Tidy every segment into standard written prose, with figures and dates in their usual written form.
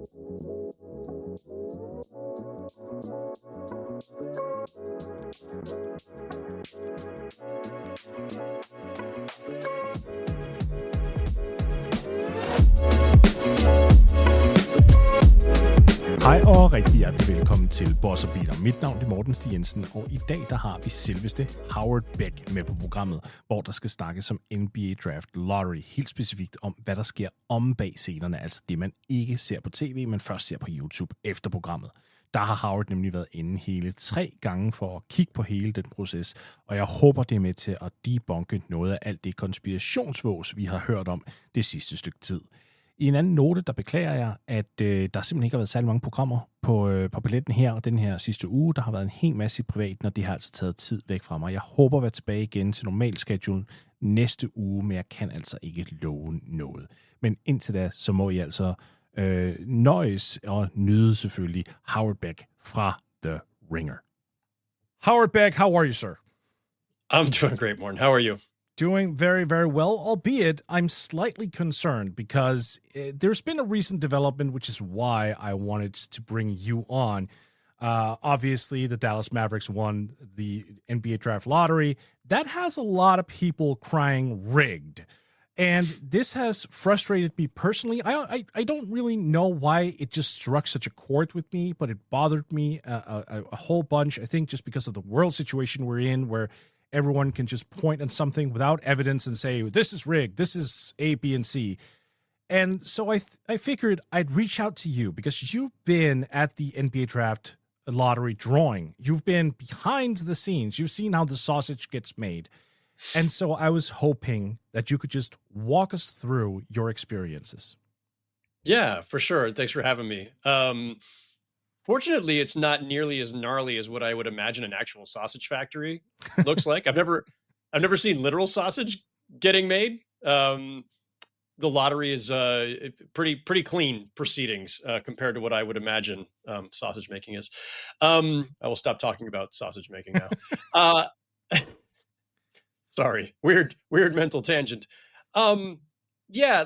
Hej og rigtig hjertelig velkommen til Boss og Beater. Mit navn er Morten Jensen, og i dag der har vi selveste Howard Beck med på programmet, hvor der skal snakkes om NBA Draft Lottery, helt specifikt om, hvad der sker om bag scenerne, altså det, man ikke ser på tv, men først ser på YouTube efter programmet. Der har Howard nemlig været inde hele 3 gange for at kigge på hele den proces, og jeg håber, det er med til at debunke noget af alt det konspirationsvås, vi har hørt om det sidste stykke tid. I en anden note, der beklager jeg, at der simpelthen ikke har været særlig mange programmer på billetten her og den her sidste uge. Der har været en hel masse privat, og det har altså taget tid væk fra mig. Jeg håber at være tilbage igen til normal schedule næste uge, men jeg kan altså ikke love noget. Men indtil da, så må I altså nøjes og nyde selvfølgelig Howard Beck fra The Ringer. Howard Beck, how are you, sir? I'm doing great, Morten. How are you? Doing very, very well, albeit I'm slightly concerned because there's been a recent development, which is why I wanted to bring you on. Obviously, the Dallas Mavericks won the NBA Draft Lottery. That has a lot of people crying rigged. And this has frustrated me personally. I don't really know why it just struck such a chord with me, but it bothered me a whole bunch. I think just because of the world situation we're in, where everyone can just point at something without evidence and say, this is rigged, this is A, B, and C. And so I figured I'd reach out to you because you've been at the NBA Draft Lottery drawing. You've been behind the scenes. You've seen how the sausage gets made. And so I was hoping that you could just walk us through your experiences. Yeah, for sure. Thanks for having me. Fortunately, it's not nearly as gnarly as what I would imagine an actual sausage factory looks like. I've never seen literal sausage getting made. The lottery is pretty clean proceedings compared to what I would imagine sausage making is. I will stop talking about sausage making now. Sorry, weird mental tangent. Yeah,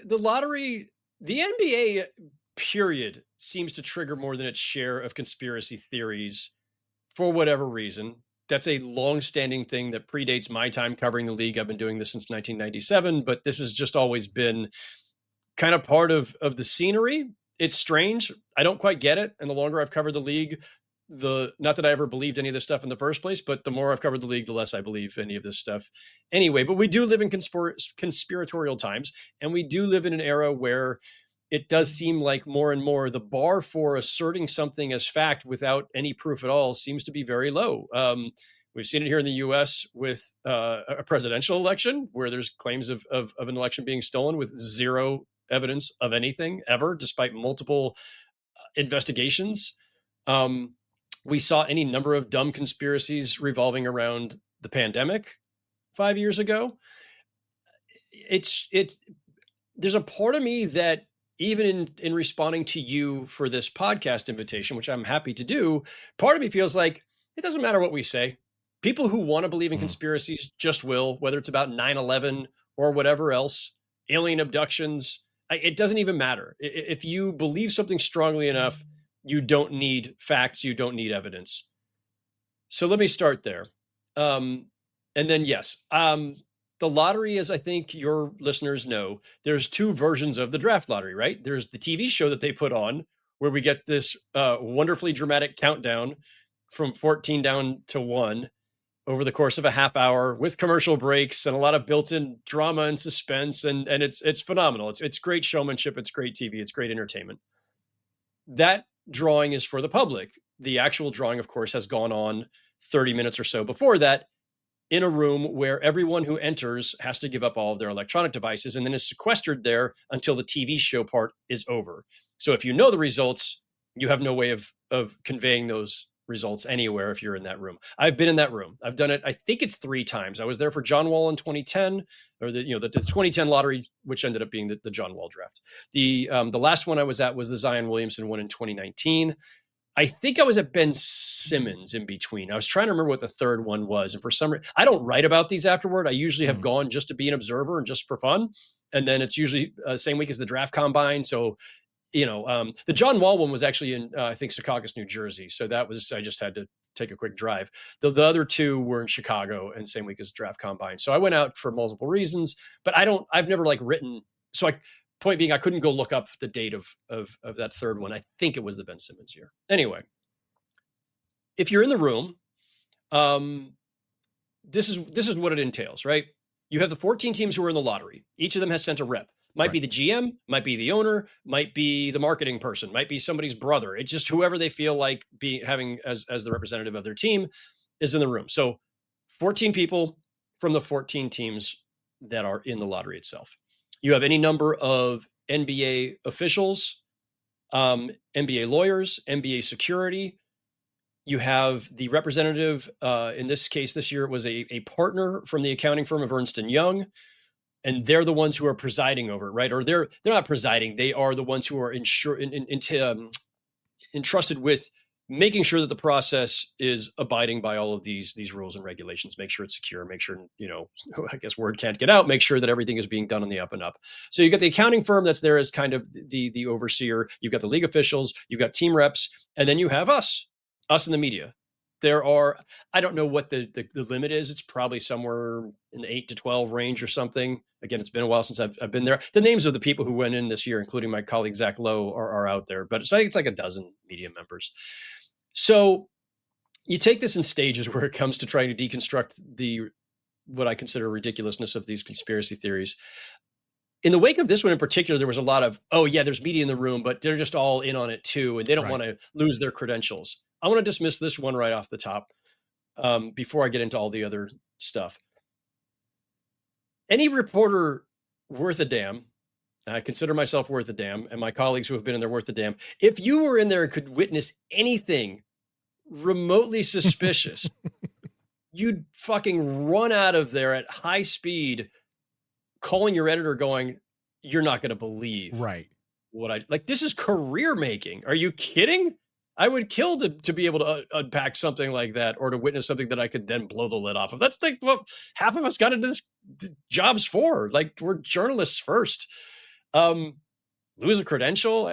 the lottery, the NBA period seems to trigger more than its share of conspiracy theories for whatever reason. That's a long-standing thing that predates my time covering the league. I've been doing this since 1997, but this has just always been kind of part of the scenery. It's strange. I don't quite get it. And the longer I've covered the league, not that I ever believed any of this stuff in the first place, but the more I've covered the league, the less I believe any of this stuff anyway. But we do live in conspiratorial times, and we do live in an era where it does seem like more and more the bar for asserting something as fact without any proof at all seems to be very low. We've seen it here in the U.S. with a presidential election where there's claims of an election being stolen with zero evidence of anything ever, despite multiple investigations. We saw any number of dumb conspiracies revolving around the pandemic 5 years ago. There's a part of me that even in responding to you for this podcast invitation, which I'm happy to do, part of me feels like it doesn't matter what we say. People who want to believe in conspiracies just will, whether it's about 9/11 or whatever else, alien abductions, it doesn't even matter. If you believe something strongly enough, you don't need facts, you don't need evidence. So let me start there. And then, yes, the lottery, as I think your listeners know, there's 2 versions of the draft lottery, right? There's the TV show that they put on where we get this wonderfully dramatic countdown from 14 down to 1 over the course of a half hour with commercial breaks and a lot of built-in drama and suspense. And it's phenomenal. It's great showmanship. It's great TV. It's great entertainment. That drawing is for the public. The actual drawing, of course, has gone on 30 minutes or so before that, in a room where everyone who enters has to give up all of their electronic devices and then is sequestered there until the TV show part is over. So if you know the results, you have no way of conveying those results anywhere if you're in that room. I've been in that room. I've done it, I think it's 3 times. I was there for John Wall in 2010, or the 2010 lottery, which ended up being the John Wall draft. The last one I was at was the Zion Williamson one in 2019. I think I was at Ben Simmons in between. I was trying to remember what the third one was. And for some reason, I don't write about these afterward. I usually have gone just to be an observer and just for fun. And then it's usually same week as the draft combine. So The John Wall one was actually in, I think, Secaucus, New Jersey. So I just had to take a quick drive. The other two were in Chicago and same week as Draft Combine. So I went out for multiple reasons, but I've never written. So point being, I couldn't go look up the date of that third one. I think it was the Ben Simmons year. Anyway, if you're in the room, this is what it entails, right? You have the 14 teams who are in the lottery. Each of them has sent a rep. Might be the GM, might be the owner, might be the marketing person, might be somebody's brother. It's just whoever they feel like having as the representative of their team is in the room. So 14 people from the 14 teams that are in the lottery itself. You have any number of NBA officials, NBA lawyers, NBA security. You have the representative, in this case, this year it was a partner from the accounting firm of Ernst & Young. And they're the ones who are presiding over it, right? Or they're not presiding. They are the ones who are entrusted with making sure that the process is abiding by all of these rules and regulations. Make sure it's secure. Make sure, I guess word can't get out. Make sure that everything is being done on the up and up. So you got the accounting firm that's there as kind of the overseer. You've got the league officials. You've got team reps, and then you have us in the media. There are, I don't know what the limit is. It's probably somewhere in the 8 to 12 range or something. Again, it's been a while since I've been there. The names of the people who went in this year, including my colleague Zach Lowe, are out there. But so I think it's like a dozen media members. So you take this in stages where it comes to trying to deconstruct what I consider ridiculousness of these conspiracy theories. In the wake of this one in particular, there was a lot of, there's media in the room, but they're just all in on it too, and they don't want to lose their credentials. I want to dismiss this one right off the top before I get into all the other stuff. Any reporter worth a damn, I consider myself worth a damn, and my colleagues who have been in there worth a damn, if you were in there and could witness anything remotely suspicious, you'd fucking run out of there at high speed, calling your editor going, you're not going to believe what this is career making. Are you kidding? I would kill to be able to unpack something like that or to witness something that I could then blow the lid off of. That's what half of us got into this jobs for. We're journalists first. Lose a credential.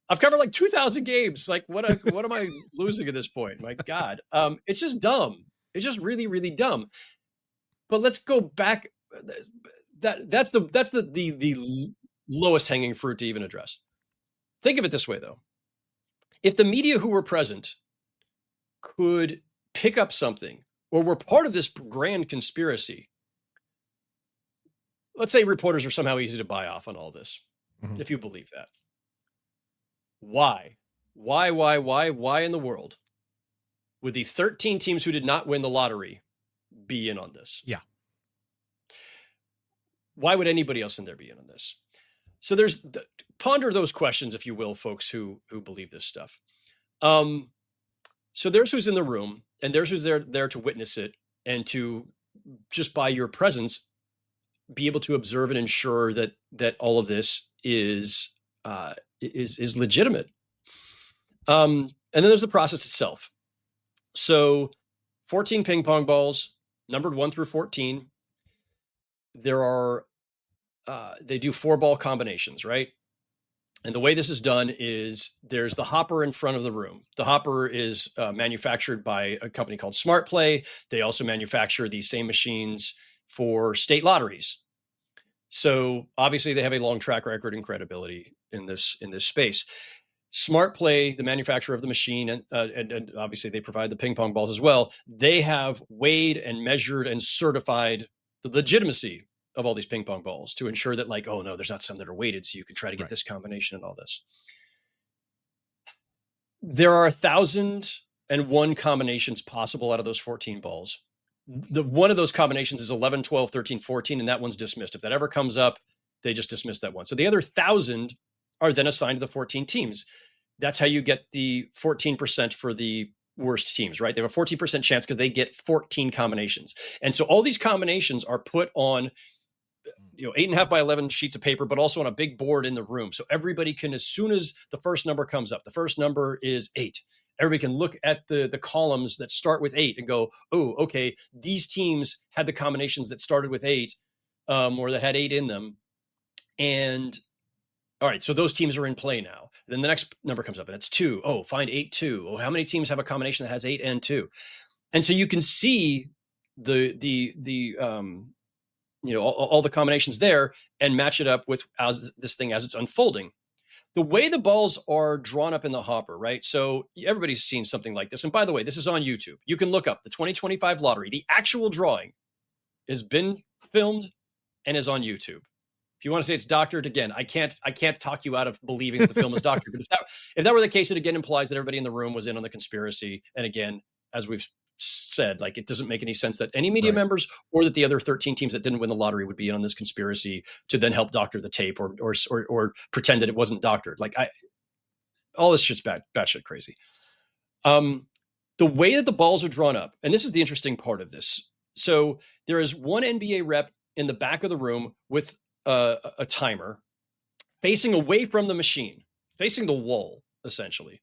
I've covered 2,000 games. What am I losing at this point? My God. It's just dumb. It's just really, really dumb. But let's go back. That's the lowest hanging fruit to even address. Think of it this way, though. If the media who were present could pick up something or were part of this grand conspiracy, let's say reporters are somehow easy to buy off on all this, if you believe that. Why in the world would the 13 teams who did not win the lottery be in on this? Yeah. Why would anybody else in there be in on this? So ponder those questions, if you will, folks who believe this stuff. So there's who's in the room, and there's who's there to witness it, and to just by your presence be able to observe and ensure that all of this is legitimate. And then there's the process itself. So 14 ping pong balls, numbered 1 through 14. There are they do 4-ball combinations, right? And the way this is done is there's the hopper in front of the room. The hopper is manufactured by a company called Smart Play. They also manufacture these same machines for state lotteries. So obviously they have a long track record and credibility in this space. Smart Play, the manufacturer of the machine, and obviously they provide the ping pong balls as well. They have weighed and measured and certified the legitimacy of all these ping pong balls to ensure that oh no, there's not some that are weighted, so you can try to get this combination and all this. There are 1,001 combinations possible out of those 14 balls. One of those combinations is 11, 12, 13, 14, and that one's dismissed. If that ever comes up, they just dismiss that one. So the other 1,000 are then assigned to the 14 teams. That's how you get the 14% for the worst teams, right? They have a 14% chance because they get 14 combinations. And so all these combinations are put on 8.5 by 11 sheets of paper, but also on a big board in the room. So everybody can, as soon as the first number comes up, the first number is 8. Everybody can look at the columns that start with 8 and go, oh, okay, these teams had the combinations that started with 8 or that had 8 in them. And All right, so those teams are in play now. Then the next number comes up and it's 2. Oh, find 8, 2. Oh, how many teams have a combination that has 8 and 2? And so you can see all the combinations there and match it up with as it's unfolding. The way the balls are drawn up in the hopper, right? So everybody's seen something like this. And by the way, this is on YouTube. You can look up the 2025 lottery. The actual drawing has been filmed and is on YouTube. If you want to say it's doctored, again, I can't talk you out of believing that the film is doctored. But if that were the case, it again implies that everybody in the room was in on the conspiracy. And again, as we've said, like, it doesn't make any sense that any media members or that the other 13 teams that didn't win the lottery would be in on this conspiracy to then help doctor the tape or pretend that it wasn't doctored. Like, all this shit's batshit crazy. The way that the balls are drawn up, and this is the interesting part of this. So there is one NBA rep in the back of the room with a timer facing away from the machine, facing the wall, essentially.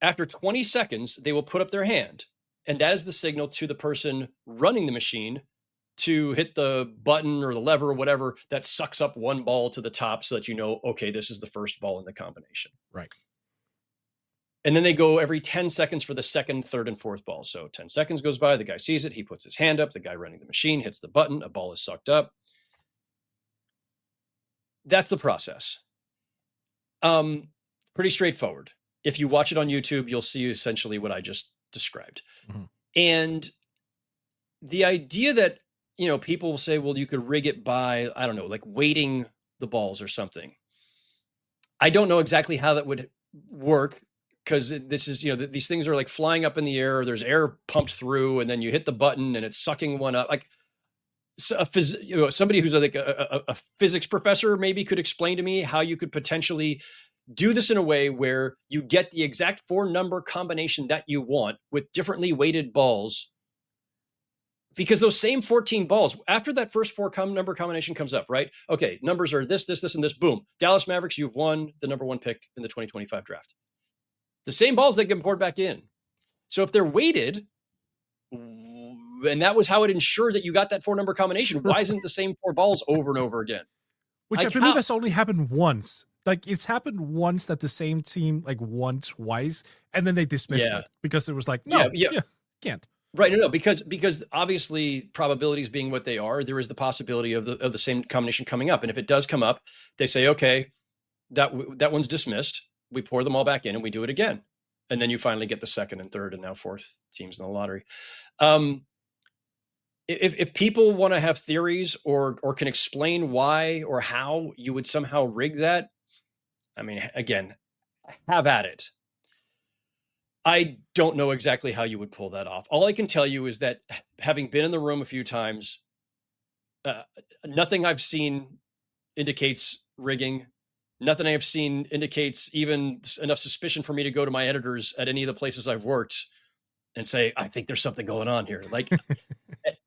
After 20 seconds, they will put up their hand. And that is the signal to the person running the machine to hit the button or the lever or whatever that sucks up one ball to the top so that you know, okay, this is the first ball in the combination. Right. And then they go every 10 seconds for the second, third, and fourth ball. So 10 seconds goes by, the guy sees it, he puts his hand up, the guy running the machine hits the button, a ball is sucked up. That's the process. Pretty straightforward. If you watch it on YouTube, you'll see essentially what I just described. Mm-hmm. And the idea that, people will say, well, you could rig it by, I don't know, like weighting the balls or something. I don't know exactly how that would work, because this is, these things are like flying up in the air. There's air pumped through, and then you hit the button and it's sucking one up. Like, somebody who's like a physics professor maybe could explain to me how you could potentially do this in a way where you get the exact 4-number combination that you want with differently weighted balls. Because those same 14 balls, after that first 4-number combination comes up, right? Okay, numbers are this, and this, boom. Dallas Mavericks, you've won the number 1 pick in the 2025 draft. The same balls that get poured back in. So if they're weighted, and that was how it ensured that you got that 4-number combination, why isn't it the same 4 balls over and over again? Which I believe has only happened once. Like, it's happened once that the same team won twice, and then they dismissed it because it was like, no, can't. Right, no, because obviously probabilities being what they are, there is the possibility of the same combination coming up, and if it does come up, they say, okay, that one's dismissed. We pour them all back in, and we do it again, and then you finally get the second and third and now fourth teams in the lottery. If people want to have theories or can explain why or how you would somehow rig that, I mean, again, have at it. I don't know exactly how you would pull that off. All I can tell you is that, having been in the room a few times, nothing I've seen indicates rigging. Nothing I have seen indicates even enough suspicion for me to go to my editors at any of the places I've worked and say, I think there's something going on here. Like,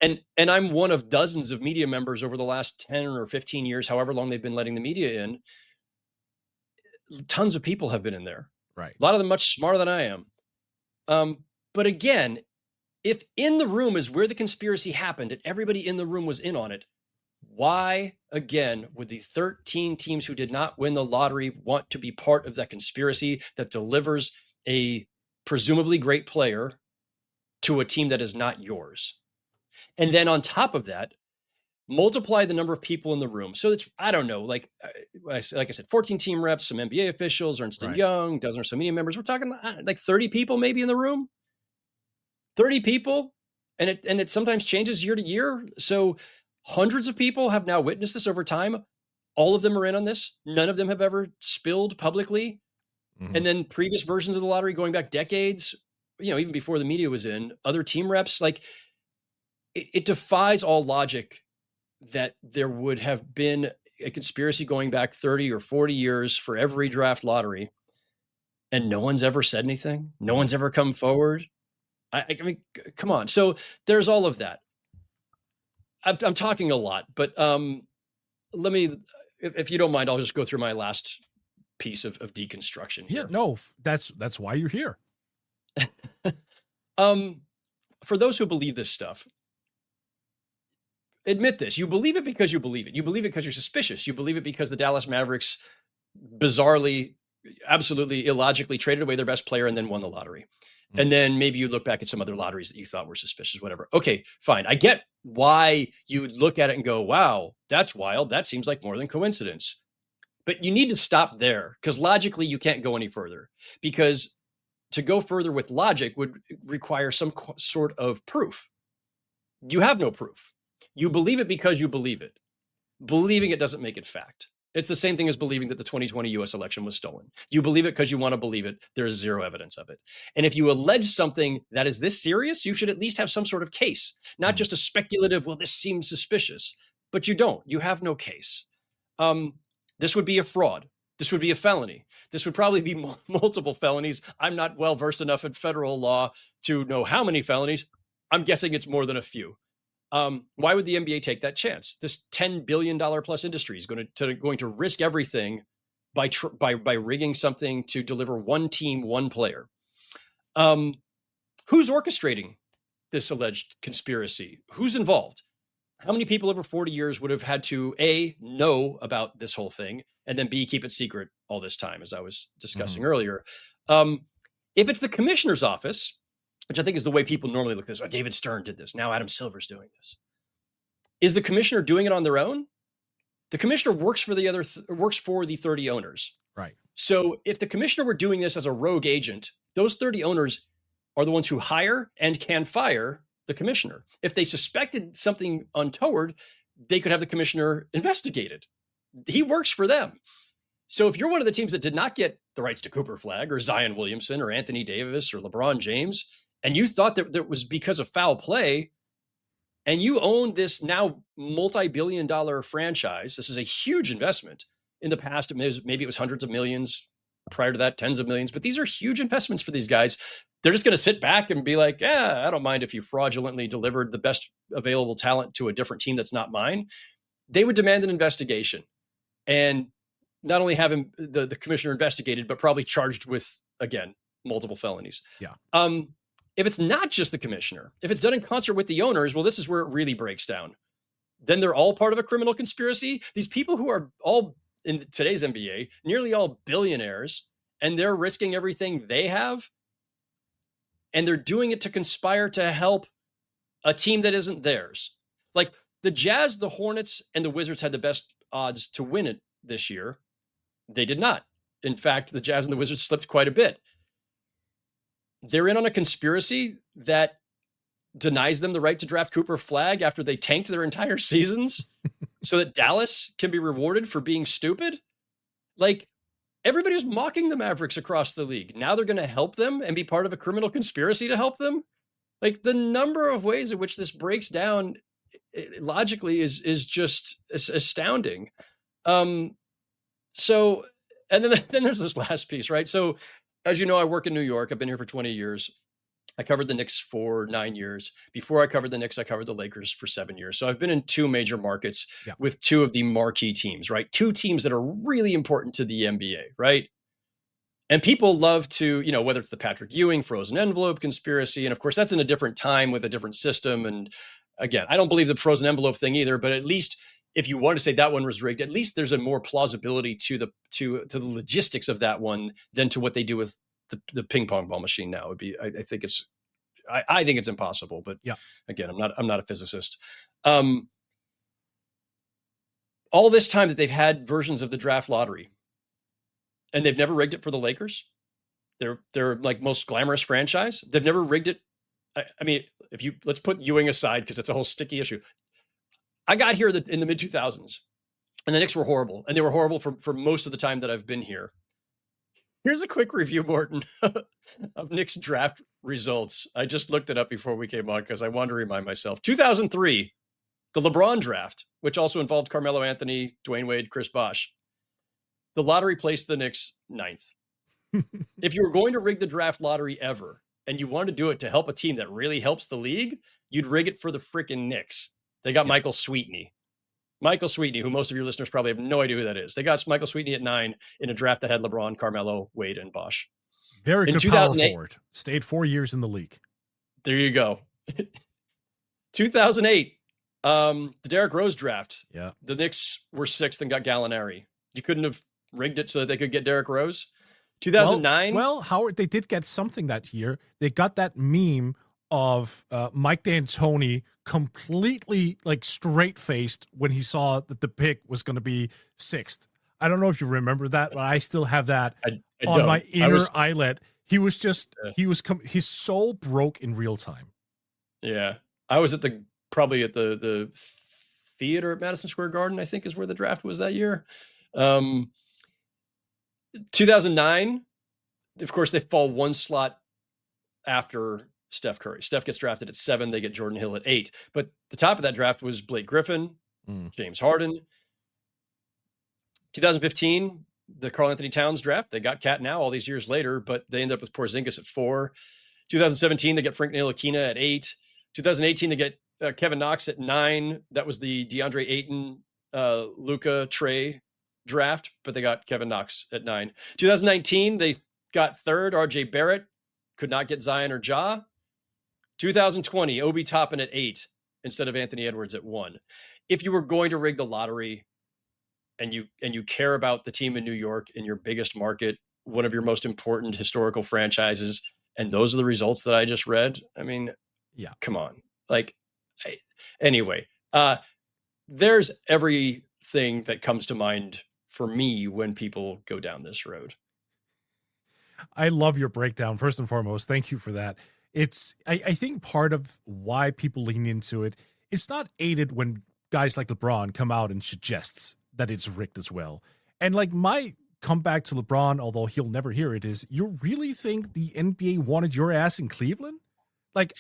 and I'm one of dozens of media members over the last 10 or 15 years, however long they've been letting the media in. Tons of people have been in there. Right. A lot of them much smarter than I am. But again, if in the room is where the conspiracy happened and everybody in the room was in on it, why, again, would the 13 teams who did not win the lottery want to be part of that conspiracy that delivers a presumably great player to a team that is not yours? And then on top of that, multiply the number of people in the room. So it's, I don't know, like I said, 14 team reps, some NBA officials, Ernst & Young, dozen or so media members. We're talking like 30 people maybe in the room. 30 people. And it sometimes changes year to year. So hundreds of people have now witnessed this over time. All of them are in on this. None of them have ever spilled publicly. Mm-hmm. And then previous versions of the lottery going back decades, even before the media was in, other team reps, like it defies all logic that there would have been a conspiracy going back 30 or 40 years for every draft lottery, and no one's ever said anything. No one's ever come forward. I mean, come on. So there's all of that. I'm talking a lot, but let me, if you don't mind, I'll just go through my last piece of deconstruction here. Yeah, no, that's why you're here. For those who believe this stuff, admit this. You believe it because you believe it. You believe it because you're suspicious. You believe it because the Dallas Mavericks bizarrely, absolutely illogically traded away their best player and then won the lottery. And then maybe you look back at some other lotteries that you thought were suspicious, whatever. Okay, fine. I get why you would look at it and go, wow, that's wild. That seems like more than coincidence. But you need to stop there, because logically you can't go any further, because to go further with logic would require some sort of proof. You have no proof. You believe it because you believe it. Believing it doesn't make it fact. It's the same thing as believing that the 2020 US election was stolen. You believe it because you want to believe it. There is zero evidence of it. And if you allege something that is this serious, you should at least have some sort of case, not just a speculative, well, this seems suspicious, but you don't. You have no case. This would be a fraud. This would be a felony. This would probably be multiple felonies. I'm not well versed enough in federal law to know how many felonies. I'm guessing it's more than a few. Why would the NBA take that chance? This $10 billion plus industry is going to risk everything by rigging something to deliver one team, one player. Who's orchestrating this alleged conspiracy? Who's involved? How many people over 40 years would have had to A, know about this whole thing, and then B, keep it secret all this time, as I was discussing earlier? If it's the commissioner's office, which I think is the way people normally look at this. Oh, David Stern did this. Now Adam Silver's doing this. Is the commissioner doing it on their own? The commissioner works for the 30 owners. Right. So if the commissioner were doing this as a rogue agent, those 30 owners are the ones who hire and can fire the commissioner. If they suspected something untoward, they could have the commissioner investigated. He works for them. So if you're one of the teams that did not get the rights to Cooper Flagg or Zion Williamson or Anthony Davis or LeBron James, and you thought that it was because of foul play, and you own this now multi-billion-dollar franchise, this is a huge investment. In the past, maybe it was hundreds of millions. Prior to that, tens of millions. But these are huge investments for these guys. They're just going to sit back and be like, I don't mind if you fraudulently delivered the best available talent to a different team that's not mine. They would demand an investigation. And not only have him, the commissioner investigated, but probably charged with, again, multiple felonies. Yeah. If it's not just the commissioner, if it's done in concert with the owners, well, this is where it really breaks down. Then they're all part of a criminal conspiracy. These people who are all in today's NBA, nearly all billionaires, and they're risking everything they have. And they're doing it to conspire to help a team that isn't theirs. Like the Jazz, the Hornets, and the Wizards had the best odds to win it this year. They did not. In fact, the Jazz and the Wizards slipped quite a bit. They're in on a conspiracy that denies them the right to draft Cooper Flagg after they tanked their entire seasons so that Dallas can be rewarded for being stupid. Like, everybody was mocking the Mavericks across the league. Now they're going to help them and be part of a criminal conspiracy to help them. Like, the number of ways in which this breaks down logically is just astounding. So, and then there's this last piece, right? So, as you know, I work in New York. I've been here for 20 years. I covered the Knicks for 9 years. Before I covered the Knicks, I covered the Lakers for 7 years. So I've been in two major markets with two of the marquee teams, right? Two teams that are really important to the NBA, right? And people love to, you know, whether it's the Patrick Ewing frozen envelope conspiracy, and of course that's in a different time with a different system. And again, I don't believe the frozen envelope thing either, but at least if you want to say that one was rigged, at least there's a more plausibility to the logistics of that one than to what they do with the ping pong ball machine now. Would be, I think it's impossible, but again, I'm not a physicist. All this time that they've had versions of the draft lottery and they've never rigged it for the Lakers. They're like most glamorous franchise. They've never rigged it. I mean, let's put Ewing aside, because it's a whole sticky issue. I got here in the mid 2000s and the Knicks were horrible, and they were horrible for most of the time that I've been here. Here's a quick review, Morten, of Knicks draft results. I just looked it up before we came on because I wanted to remind myself. 2003, the LeBron draft, which also involved Carmelo Anthony, Dwayne Wade, Chris Bosh. The lottery placed the Knicks 9th. If you were going to rig the draft lottery ever, and you wanted to do it to help a team that really helps the league, you'd rig it for the freaking Knicks. They got Michael Sweetney. Michael Sweetney, who most of your listeners probably have no idea who that is. They got Michael Sweetney at 9 in a draft that had LeBron, Carmelo, Wade, and Bosh. Very good power forward. Stayed 4 years in the league. There you go. 2008, the Derrick Rose draft. Yeah. The Knicks were 6th and got Gallinari. You couldn't have rigged it so that they could get Derrick Rose. 2009. Well, Howard, they did get something that year. They got that meme of Mike D'Antoni completely like straight faced when he saw that the pick was going to be 6th. I don't know if you remember that, but I still have that I on my inner eyelid. He was just his soul broke in real time. Yeah, I was probably at the theater at Madison Square Garden, I think is where the draft was that year. 2009, of course, they fall one slot after Steph Curry. Steph gets drafted at 7. They get Jordan Hill at 8. But the top of that draft was Blake Griffin, James Harden. 2015, the Karl Anthony Towns draft. They got Cat now all these years later, but they end up with Porzingis at 4. 2017, they get Frank Ntilikina at 8. 2018, they get Kevin Knox at 9. That was the DeAndre Ayton, Luka, Trey draft, but they got Kevin Knox at 9. 2019, they got 3rd, RJ Barrett. Could not get Zion or Ja. 2020, Obi Toppin at 8 instead of Anthony Edwards at 1. If you were going to rig the lottery and you care about the team in New York in your biggest market, one of your most important historical franchises, and those are the results that I just read, I mean, yeah, come on. Like, anyway, there's everything that comes to mind for me when people go down this road. I love your breakdown. First and foremost, thank you for that. I think part of why people lean into it, it's not aided when guys like LeBron come out and suggests that it's rigged as well. And like my comeback to LeBron, although he'll never hear it, is you really think the NBA wanted your ass in Cleveland? Like,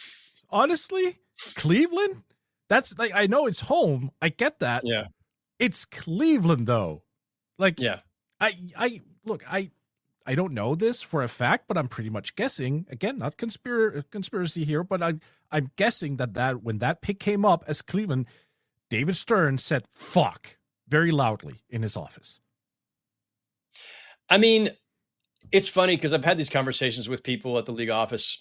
honestly, Cleveland? That's like, I know it's home. I get that. Yeah. It's Cleveland though. Like, yeah. I don't know this for a fact, but I'm pretty much guessing, again, not conspiracy here, but I'm guessing that when that pick came up as Cleveland, David Stern said, fuck, very loudly in his office. I mean, it's funny because I've had these conversations with people at the league office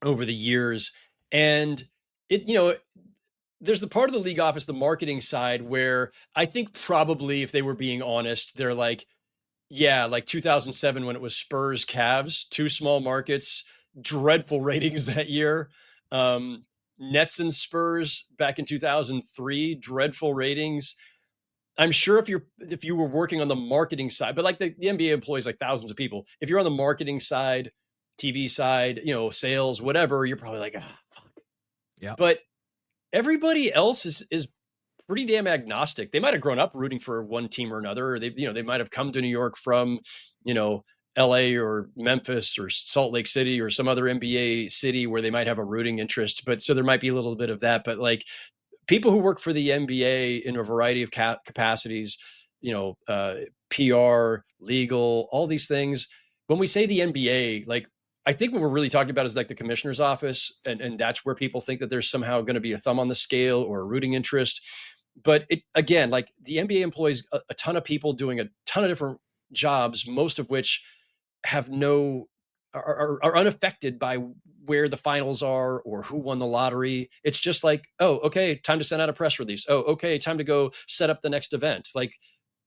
over the years, and there's the part of the league office, the marketing side, where I think probably if they were being honest, they're like, yeah, like 2007 when it was Spurs Cavs, 2 small markets, dreadful ratings that year. Nets and Spurs back in 2003, dreadful ratings. I'm sure if you were working on the marketing side, but like the NBA employs like thousands of people. If you're on the marketing side, TV side, sales, whatever, you're probably like, fuck. Yeah. But everybody else is pretty damn agnostic. They might have grown up rooting for one team or another, or they might have come to New York from, LA or Memphis or Salt Lake City or some other NBA city where they might have a rooting interest. But so there might be a little bit of that. But like people who work for the NBA in a variety of capacities, PR, legal, all these things. When we say the NBA, like I think what we're really talking about is like the commissioner's office, and that's where people think that there's somehow going to be a thumb on the scale or a rooting interest. But again, like the NBA employs a ton of people doing a ton of different jobs, most of which are unaffected by where the finals are or who won the lottery. It's just like, oh, okay, time to send out a press release. Oh, okay, time to go set up the next event. Like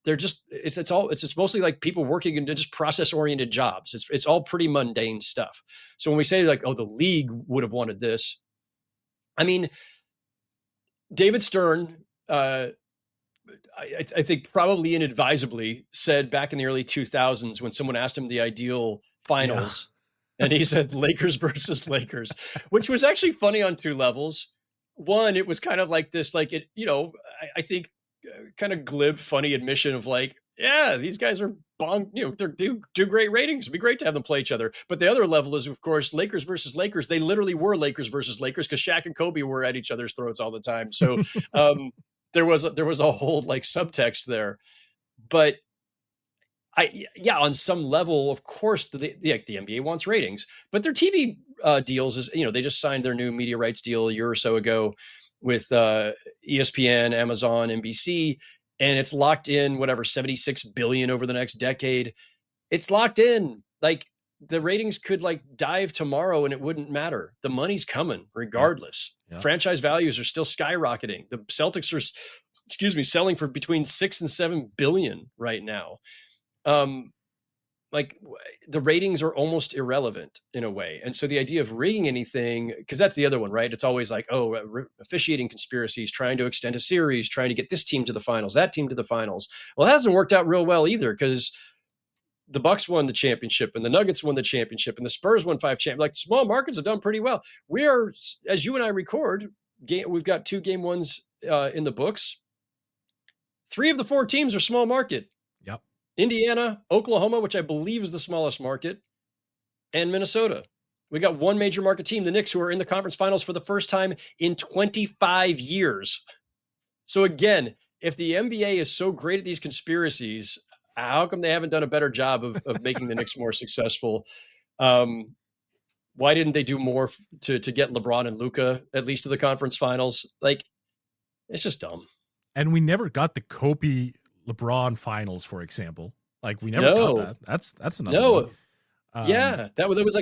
they're just, it's mostly like people working in just process oriented jobs. It's all pretty mundane stuff. So when we say like, oh, the league would have wanted this, I mean, David Stern, I think probably inadvisably said back in the early 2000s when someone asked him the ideal finals, and he said Lakers versus Lakers, which was actually funny on 2 levels. One, it was kind of like this, like it, I think kind of glib, funny admission of like, yeah, these guys are they do great ratings. It'd be great to have them play each other. But the other level is, of course, Lakers versus Lakers. They literally were Lakers versus Lakers because Shaq and Kobe were at each other's throats all the time. So there was a whole like subtext there. But on some level, of course, the NBA wants ratings, but their TV deals is, they just signed their new media rights deal a year or so ago with ESPN, Amazon, NBC, and it's locked in, whatever, $76 billion over the next decade. It's locked in. Like the ratings could like dive tomorrow and it wouldn't matter. The money's coming regardless. Yeah. Franchise values are still skyrocketing. The Celtics are, selling for between 6 and 7 billion right now. like the ratings are almost irrelevant in a way. And so the idea of rigging anything, because that's the other one, right? It's always like, oh, officiating conspiracies, trying to extend a series, trying to get this team to the finals, that team to the finals. Well, it hasn't worked out real well either, because the Bucks won the championship and the Nuggets won the championship and the Spurs won 5 championships. Like small markets have done pretty well. We are, as you and I record, we've got 2 game ones in the books. 3 of the 4 teams are small market. Yep. Indiana, Oklahoma, which I believe is the smallest market, and Minnesota. We got 1 major market team, the Knicks, who are in the conference finals for the first time in 25 years. So again, if the NBA is so great at these conspiracies, how come they haven't done a better job of making the Knicks more successful? Why didn't they do more to get LeBron and Luka at least to the conference finals? Like, it's just dumb. And we never got the Kobe LeBron finals, for example. Like we never got that. That's another one. Yeah, that was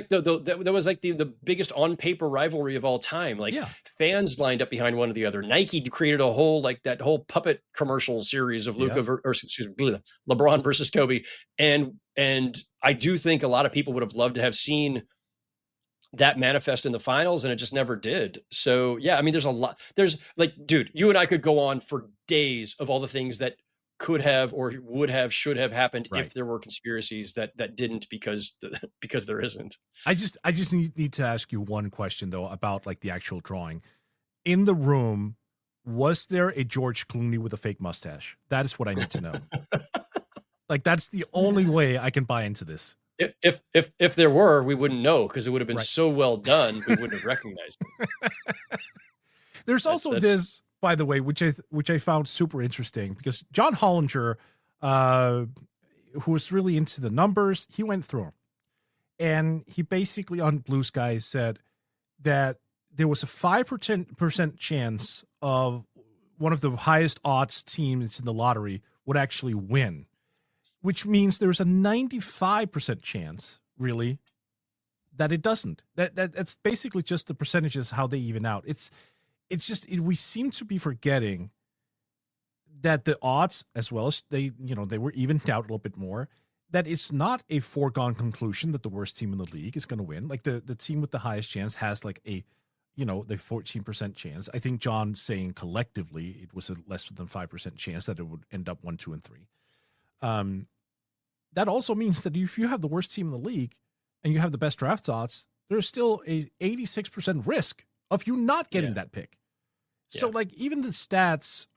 like the biggest on paper rivalry of all time. Like fans lined up behind one or the other. Nike created a whole that whole puppet commercial series of LeBron versus Kobe, and I do think a lot of people would have loved to have seen that manifest in the finals, and it just never did. So yeah, I mean, there's a lot. There's like, dude, you and I could go on for days of all the things that could have or would have, should have happened if there were conspiracies that didn't, because there isn't. I just need to ask you one question though about like the actual drawing. In the room, was there a George Clooney with a fake mustache? That is what I need to know. Like that's the only way I can buy into this. If there were, we wouldn't know, because it would have been so well done, we wouldn't have recognized it. There's also this, by the way, which I found super interesting, because John Hollinger, who was really into the numbers, he went through them. And he basically on Blue Sky said that there was a 5% chance of one of the highest odds teams in the lottery would actually win, which means there's a 95% chance, really, that it doesn't. That's basically just the percentages, how they even out. It's just we seem to be forgetting that the odds, as well as they were evened out a little bit more, that it's not a foregone conclusion that the worst team in the league is going to win. Like the team with the highest chance has like the 14% chance. I think John's saying collectively it was a less than 5% chance that it would end up 1, 2, and 3. That also means that if you have the worst team in the league and you have the best draft odds, there's still a 86% risk of you not getting that pick. So like even the stats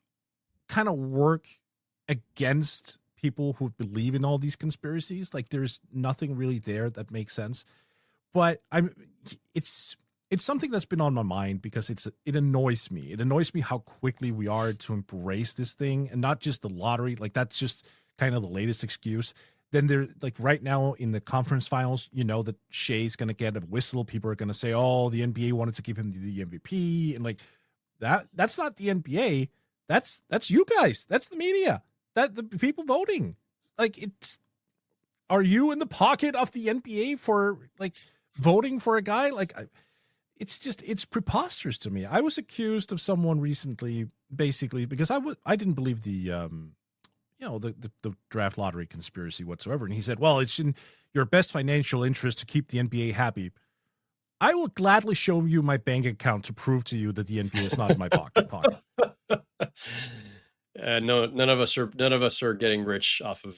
kind of work against people who believe in all these conspiracies. Like there's nothing really there that makes sense. But it's something that's been on my mind because it annoys me. It annoys me how quickly we are to embrace this thing, and not just the lottery. Like that's just kind of the latest excuse. Then they're like right now in the conference finals, that Shea's going to get a whistle. People are going to say, oh, the NBA wanted to give him the MVP. And like that's not the NBA. That's you guys. That's the media. That the people voting. Like are you in the pocket of the NBA for like voting for a guy? Like it's preposterous to me. I was accused of someone recently, basically, because I didn't believe the draft lottery conspiracy whatsoever. And he said, well, it's in your best financial interest to keep the NBA happy. I will gladly show you my bank account to prove to you that the NBA is not in my pocket. No, none of us are getting rich off of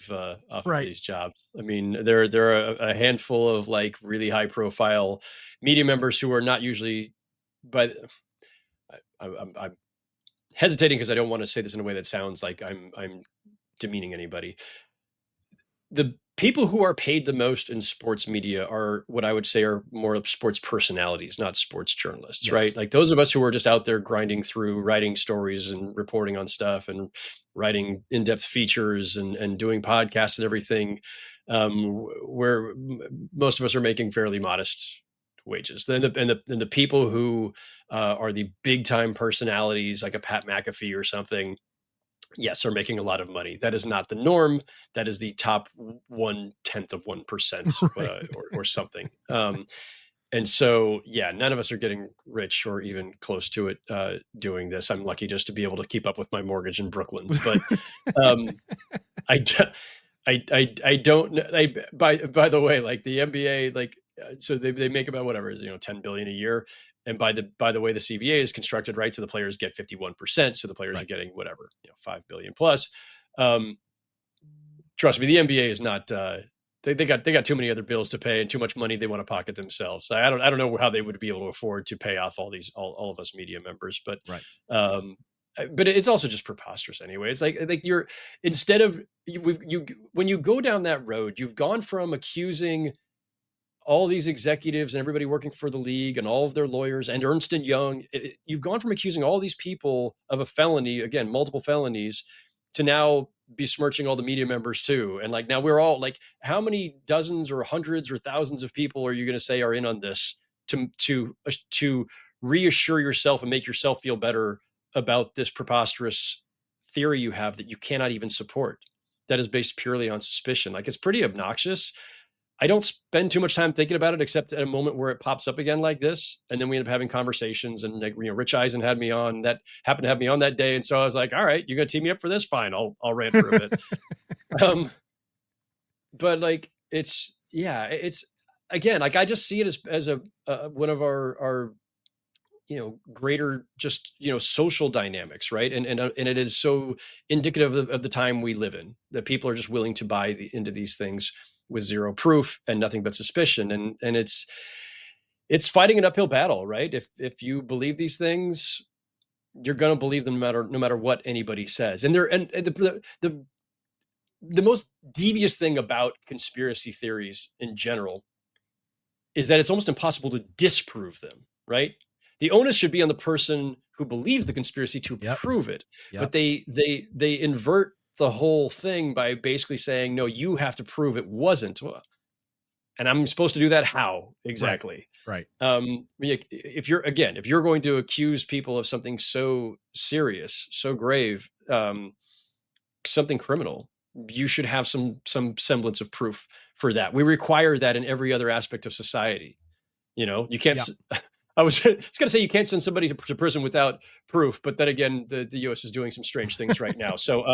these jobs. I mean, there are a handful of like really high profile media members who are not usually, but I'm hesitating because I don't want to say this in a way that sounds like I'm demeaning anybody. The people who are paid the most in sports media are what I would say are more of sports personalities, not sports journalists, right? Like those of us who are just out there grinding through writing stories and reporting on stuff and writing in-depth features and doing podcasts and everything, where most of us are making fairly modest wages. Then the people who are the big time personalities like a Pat McAfee or something, yes, are making a lot of money. That is not the norm. That is the top 1/10 of 1% or something. And so, yeah, none of us are getting rich or even close to it doing this. I'm lucky just to be able to keep up with my mortgage in Brooklyn. But I don't know. By the way, like the NBA, like so they make about whatever is 10 billion a year, and by the way the CBA is constructed, right? So the players get 51%, so the players are getting whatever 5 billion plus. Trust me, the NBA is not. They got too many other bills to pay and too much money they want to pocket themselves. I don't know how they would be able to afford to pay off all of us media members, but but it's also just preposterous anyway. It's like you're instead of you when you go down that road, you've gone from accusing all these executives and everybody working for the league and all of their lawyers and Ernst and Young. You've gone from accusing all these people of a felony, again, multiple felonies, to now besmirching all the media members too. And like now we're all like, how many dozens or hundreds or thousands of people are you going to say are in on this to reassure yourself and make yourself feel better about this preposterous theory you have that you cannot even support, that is based purely on suspicion? Like, it's pretty obnoxious. I don't spend too much time thinking about it, except at a moment where it pops up again like this. And then we end up having conversations, and like, Rich Eisen happened to have me on that day. And so I was like, all right, you're going to team me up for this? Fine. I'll rant for a bit. But like, it's again, like I just see it as a one of our greater just, social dynamics. Right. And it is so indicative of the time we live in, that people are just willing to buy into these things with zero proof and nothing but suspicion. And it's fighting an uphill battle, right? If you believe these things, you're going to believe them no matter what anybody says. And the most devious thing about conspiracy theories in general is that it's almost impossible to disprove them, right? The onus should be on the person who believes the conspiracy to prove it. But they invert the whole thing by basically saying, no, you have to prove it wasn't. And I'm supposed to do that how exactly? Right. If you're going to accuse people of something so serious, so grave, something criminal, you should have some semblance of proof for that. We require that in every other aspect of society. You can't. I was going to say you can't send somebody to prison without proof, but then again, the U.S. is doing some strange things right now. So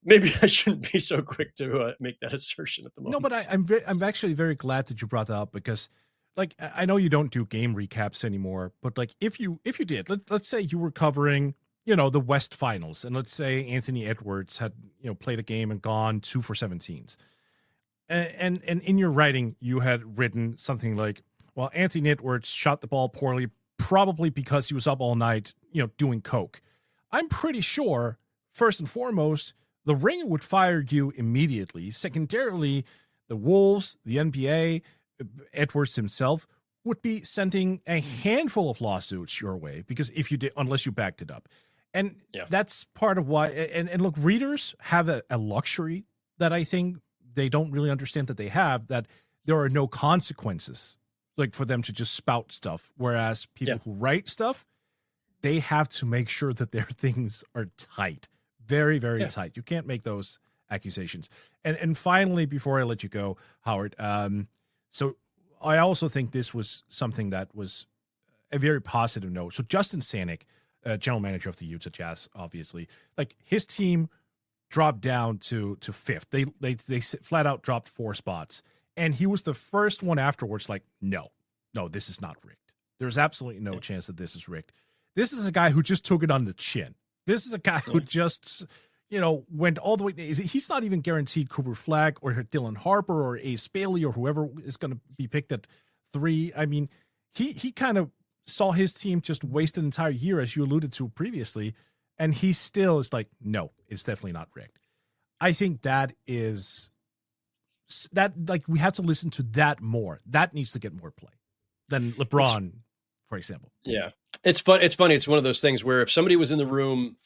maybe I shouldn't be so quick to make that assertion at the moment. No, but I'm actually very glad that you brought that up, because, like, I know you don't do game recaps anymore, but like if you did, let's say you were covering the West Finals, and let's say Anthony Edwards had played a game and gone 2 for 17s, and in your writing you had written something like, well, Anthony Edwards shot the ball poorly, probably because he was up all night, doing coke. I'm pretty sure, first and foremost, the Ringer would fire you immediately. Secondarily, the Wolves, the NBA, Edwards himself would be sending a handful of lawsuits your way, because if you did, unless you backed it up. And that's part of why. And look, readers have a luxury that I think they don't really understand that they have, that there are no consequences, like, for them to just spout stuff. Whereas people who write stuff, they have to make sure that their things are tight, very, very tight. You can't make those accusations. And finally, before I let you go, Howard, so I also think this was something that was a very positive note. So Justin Sanic, general manager of the Utah Jazz, obviously, like, his team dropped down to fifth. They flat out dropped 4 spots. And he was the first one afterwards, like, no, this is not rigged. There's absolutely no chance that this is rigged. This is a guy who just took it on the chin. This is a guy who just, went all the way. He's not even guaranteed Cooper Flagg or Dylan Harper or Ace Bailey or whoever is going to be picked at 3. I mean, he kind of saw his team just waste an entire year, as you alluded to previously, and he still is like, no, it's definitely not rigged. I think that is... that, like, we have to listen to that more. That needs to get more play than LeBron, for example. Yeah. It's funny. It's one of those things where if somebody was in the room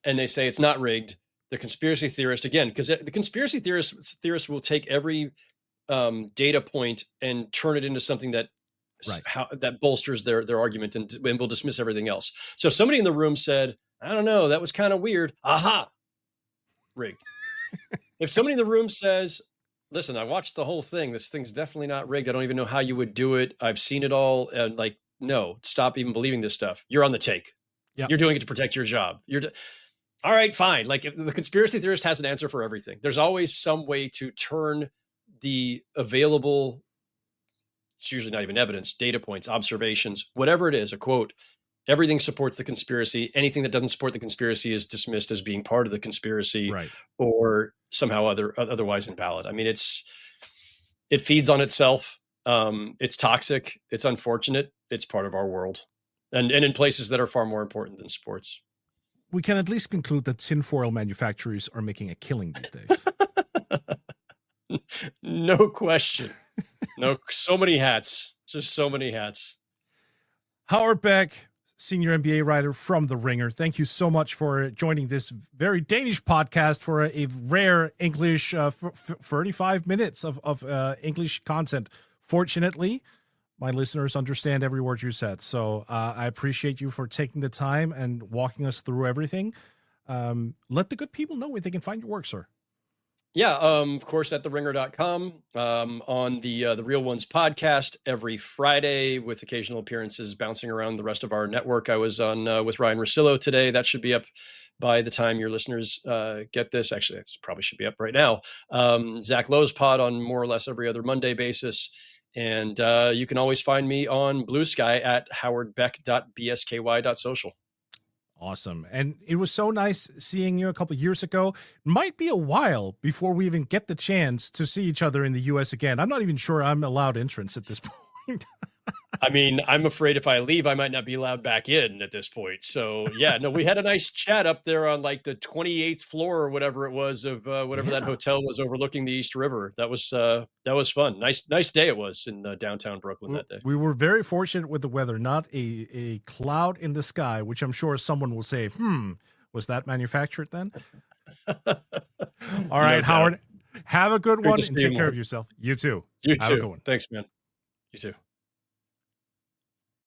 and they say it's not rigged, the conspiracy theorist, again, because the conspiracy theorists will take every data point and turn it into something that that bolsters their argument, and will dismiss everything else. So if somebody in the room said, I don't know, that was kind of weird. Aha, rigged. If somebody in the room says, listen, I watched the whole thing, this thing's definitely not rigged, I don't even know how you would do it, I've seen it all, and like, no, stop even believing this stuff. You're on the take. You're doing it to protect your job. All right, fine. Like the conspiracy theorist has an answer for everything. There's always some way to turn the available, it's usually not even evidence, data points, observations, whatever it is, a quote, everything supports the conspiracy. Anything that doesn't support the conspiracy is dismissed as being part of the conspiracy, Right. or somehow otherwise invalid. I mean, it feeds on itself. It's toxic. It's unfortunate. It's part of our world, and in places that are far more important than sports. We can at least conclude that tinfoil manufacturers are making a killing these days. No question. No, so many hats. Just so many hats. Howard Beck, senior NBA writer from The Ringer, thank you so much for joining this very Danish podcast for a rare English 35 minutes of English content. Fortunately, my listeners understand every word you said. So I appreciate you for taking the time and walking us through everything. Let the good people know where they can find your work, sir. Yeah, of course, at theringer.com, on the Real Ones podcast every Friday, with occasional appearances bouncing around the rest of our network. I was on with Ryan Russillo today. That should be up by the time your listeners get this. Actually, it probably should be up right now. Zach Lowe's pod on more or less every other Monday basis. And you can always find me on Blue Sky at howardbeck.bsky.social. Awesome. And it was so nice seeing you a couple of years ago. Might be a while before we even get the chance to see each other in the US again. I'm not even sure I'm allowed entrance at this point. I mean, I'm afraid if I leave, I might not be allowed back in at this point. So yeah, no, we had a nice chat up there on like the 28th floor or whatever it was of whatever that hotel was overlooking the East River. That was fun. Nice day it was in downtown Brooklyn that day. We were very fortunate with the weather, not a cloud in the sky, which I'm sure someone will say, was that manufactured then? All right, Howard, have a good one and take care of yourself. You too. You have too. A good one. Thanks, man. You too.